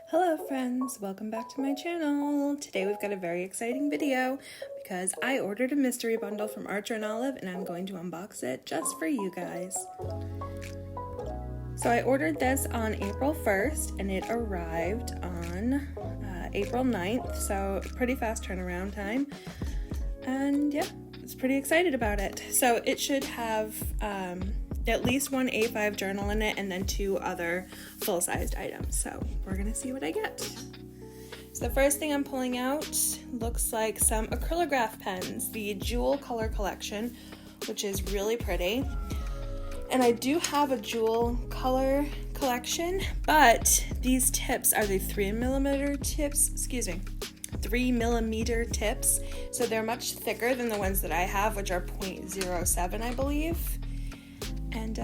Hello friends, welcome back to my channel. Today we've got a very exciting video because I ordered a mystery bundle from Archer and Olive and I'm going to unbox it just for you guys. So I ordered this on April 1st and it arrived on April 9th, so pretty fast turnaround time. And yeah, I was pretty excited about it. So it should have at least one A5 journal in it and then two other full-sized items. So we're gonna see what I get. So the first thing I'm pulling out looks like some Acrylograph pens, the Jewel Color Collection, which is really pretty. And I do have a Jewel Color collection, but these tips are the 3mm tips. So they're much thicker than the ones that I have, which are 0.07, I believe. And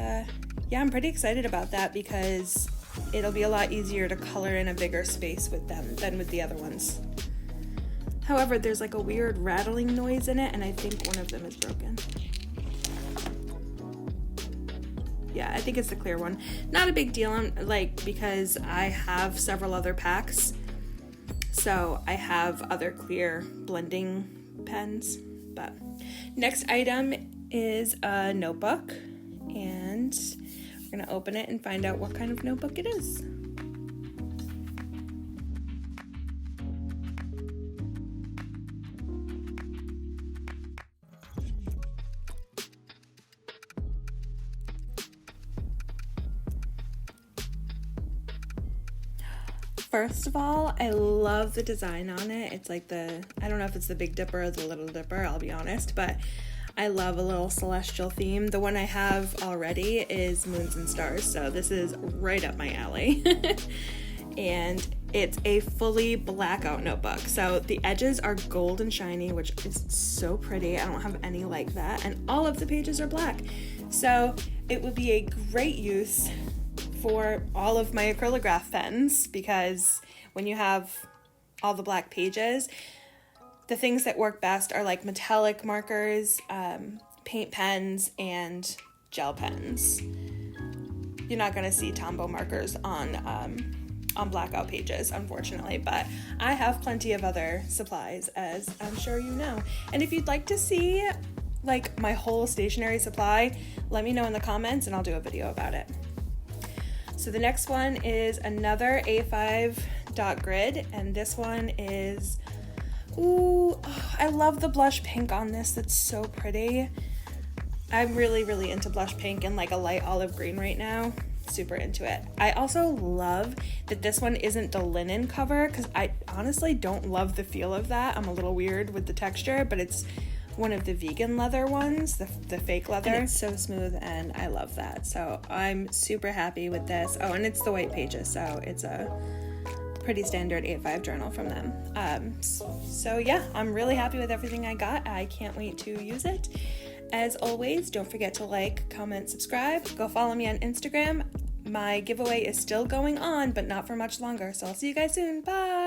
yeah, I'm pretty excited about that because it'll be a lot easier to color in a bigger space with them than with the other ones. However, there's like a weird rattling noise in it, and I think one of them is broken. Yeah, I think it's the clear one. Not a big deal, because I have several other packs. So I have other clear blending pens. But next item is a notebook. And we're going to open it and find out what kind of notebook it is. First of all, I love the design on it. It's like I don't know if it's the Big Dipper or the Little Dipper, I'll be honest, but I love a little celestial theme. The one I have already is Moons and Stars, so this is right up my alley. And it's a fully blackout notebook. So the edges are gold and shiny, which is so pretty. I don't have any like that. And all of the pages are black. So it would be a great use for all of my acrylograph pens, because when you have all the black pages, the things that work best are like metallic markers, paint pens, and gel pens. You're not going to see Tombow markers on blackout pages, unfortunately, but I have plenty of other supplies, as I'm sure you know. And if you'd like to see like my whole stationery supply, let me know in the comments and I'll do a video about it. So the next one is another A5 dot grid, and this one is, ooh, I love the blush pink on this. That's so pretty. I'm really into blush pink and like a light olive green right now. Super into it. I also love that this one isn't the linen cover, because I honestly don't love the feel of that. I'm a little weird with the texture, but it's one of the vegan leather ones, the fake leather. And it's so smooth and I love that. So I'm super happy with this. Oh, and it's the white pages, so it's a pretty standard A5 journal from them. So yeah, I'm really happy with everything I got. I can't wait to use it. As always, don't forget to like, comment, subscribe. Go follow me on Instagram. My giveaway is still going on, but not for much longer. So I'll see you guys soon. Bye!